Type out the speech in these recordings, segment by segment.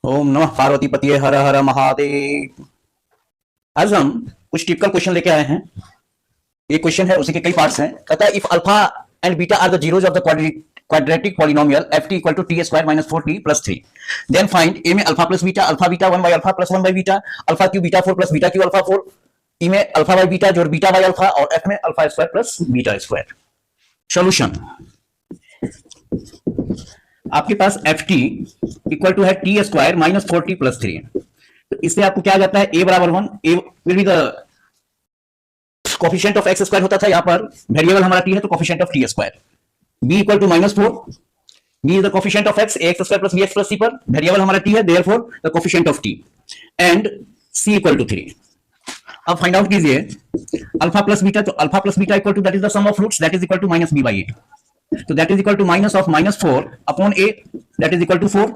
ओम नमः पार्वती पतिये हर हर महादेव। आज हम कुछ टिपिकल क्वेश्चन लेके आए हैं। ये क्वेश्चन है, उसी के कई पार्ट्स हैं। कहता है if alpha and beta are the zeros of the quadratic polynomial ft equal to t square minus 4t plus 3, then find a में alpha plus beta 1 by alpha plus 1 by beta alpha Q beta 4 plus beta Q alpha 4, ई में alpha by beta जोड़ beta by alpha और F में alpha square plus beta square. Solution, आपके पास F T equal to है T square minus 4t plus 3। तो इससे आपको क्या आ जाता है, a बराबर 1, a will be the coefficient of x square होता था, यहां पर वेरिएबल हमारा t है तो coefficient of t square. b equal to minus 4, b is the coefficient of x, ax square plus bx plus c पर variable हमारा t है, therefore the coefficient of t and c equal to 3। अब find out कीजिए alpha plus beta, तो alpha plus beta equal to that is the sum of roots, that is equal to minus b by 8, तो that is equal to minus of minus 4 upon 8, that is equal to 4।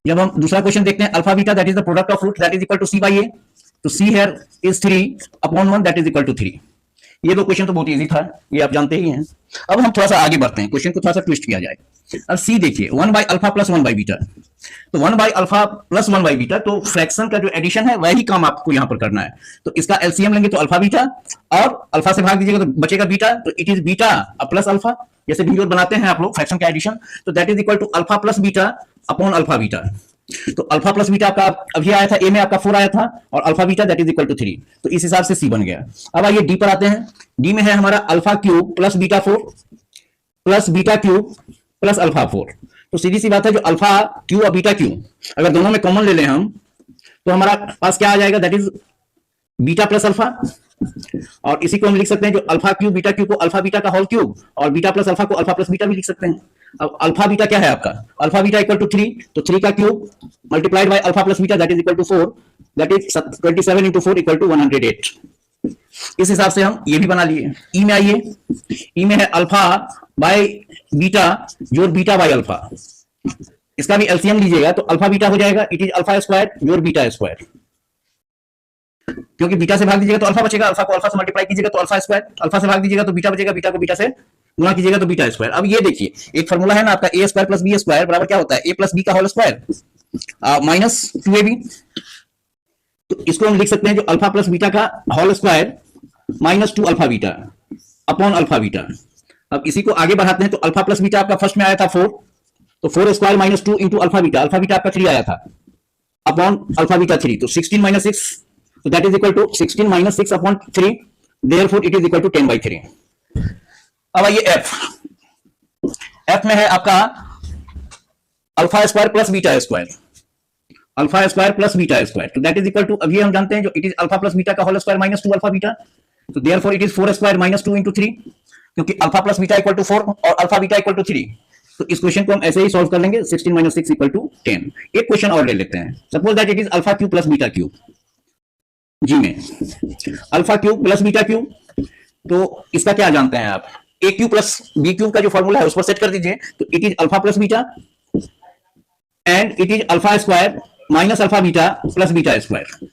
जब हम दूसरा question देखते हैं, alpha beta that is the product of root, that is equal to c by a, तो c here is 3 upon 1, that is equal to 3। ये दो question तो बहुत इजी था, ये आप जानते ही हैं। अब हम थोड़ा सा आगे बढ़ते हैं, क्वेश्चन को थोड़ा सा ट्विस्ट किया जाए। अब सी देखिए, 1 by alpha plus 1 by beta, तो 1 by alpha plus 1 by beta, तो फ्रैक्शन का जो एडिशन है वही काम आपको यहां पर करना है। तो इसका एलसीएम लेंगे तो अल्फा बीटा, और अल्फा से भाग दीजिएगा तो बचेगा बीटा, तो it is beta plus alpha, जैसे भी बनाते हैं आप लोग फ्रैक्शन का एडिशन, तो that is equal to alpha plus beta upon alpha beta. तो अल्फा प्लस बीटा आपका अभी आया था, ए में आपका 4 आया था, और alpha beta that is equal to 3, तो इस हिसाब से सी बन गया। अब आइए डी पर आते हैं। डी में है हमारा alpha cube plus beta 4 plus beta cube plus alpha 4, तो सीधी सी बात है, जो अल्फा क्यू और बीटा क्यू अगर दोनों में कॉमन ले लें हम, तो हमारा पास क्या आ जाएगा, that is beta plus alpha, और इसी को हम लिख सकते हैं जो अल्फा क्यूब बीटा क्यूब को अल्फा बीटा का होल क्यूब, और बीटा प्लस अल्फा को अल्फा प्लस बीटा भी लिख सकते हैं। अब अल्फा बीटा क्या है आपका, अल्फा बीटा इक्वल टू 3, तो 3 का cube multiplied by alpha plus beta that is equal to 4, that is 27 into 4 equal to 108। इस हिसाब से हम ये भी बना लिए। ई में आइए, ई में है अल्फा बाय बीटा जोड़ बीटा बाय अल्फा, इसका भी एलसीएम लीजिएगा तो अल्फा बीटा हो जाएगा, इट इज अल्फा स्क्वायर जोड़ बीटा स्क्वायर, क्योंकि बीटा से भाग दीजिएगा तो अल्फा बचेगा, अल्फा को अल्फा से मल्टीप्लाई कीजिएगा तो अल्फा स्क्वायर, अल्फा से भाग दीजिएगा तो बीटा बचेगा, बीटा को बीटा से गुणा कीजिएगा तो बीटा स्क्वायर। अब ये देखिए, एक फॉर्मूला है ना आपका, a square plus b square बराबर क्या होता है, ए प्लस बी का होल स्क्वायर माइनस 2ab, तो इसको हम लिख सकते हैं जो अल्फा प्लस बीटा का whole square minus 2 alpha beta upon alpha beta. अब इसी को आगे बढ़ाते हैं, तो अल्फा प्लस बीटा आपका फर्स्ट में आया था 4, तो 4 square minus 2 into alpha beta आपका 3 आया था अपॉन अल्फा बीटा 3, तो 16 माइनस 6, तो that is equal to 16 minus 6 upon 3, therefore it is equal to 10 by 3। अब आइए एफ, एफ में है आपका alpha square plus beta square, alpha square plus beta square, तो दैट इज इक्वल टू, अभी हम जानते हैं जो it is alpha plus beta का whole square minus 2 alpha beta, तो therefore it is 4 square minus 2 into 3, क्योंकि alpha plus beta equal to 4 और अल्फा बीटा इक्वल टू 3, तो इस क्वेश्चन को हम ऐसे ही सॉल्व कर लेंगे, 16 माइनस 6 इक्वल टू 10। एक क्वेश्चन और ले लेते हैं, suppose that it is alpha cube plus beta cube, जी में alpha cube plus beta cube, तो इसका क्या जानते हैं आप, A cube plus B cube का जो फॉर्मूला है उस पर सेट कर दीजिए, तो it is alpha plus beta and it is alpha square minus alpha beta plus beta square,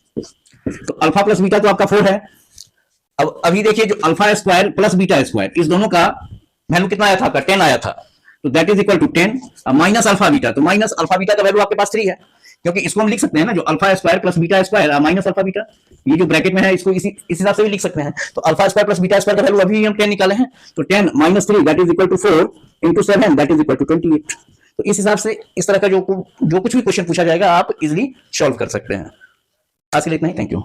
तो अल्फा प्लस बीटा तो आपका 4 है। अब अभी देखिए जो alpha square plus beta square, इस दोनों का वैल्यू कितना आया था आपका, 10 आया था, तो that is equal to 10 minus alpha beta, तो माइनस अल्फा बीटा का वैल्यू आपके पास 3 है, क्योंकि इसको हम लिख सकते हैं ना जो alpha square plus beta square minus alpha beta, ये जो ब्रैकेट में है इसको इस हिसाब से भी लिख सकते हैं, तो alpha square plus beta square का वैल्यू अभी हम 10 निकाले हैं, तो 10 minus 3 that is equal to 4 into 7 that is equal to 28। तो इस हिसाब से इस तरह का जो कुछ भी क्वेश्चन पूछा जाएगा आप इजिली सॉल्व कर सकते हैं। आज के लिए इतना ही, थैंक यू।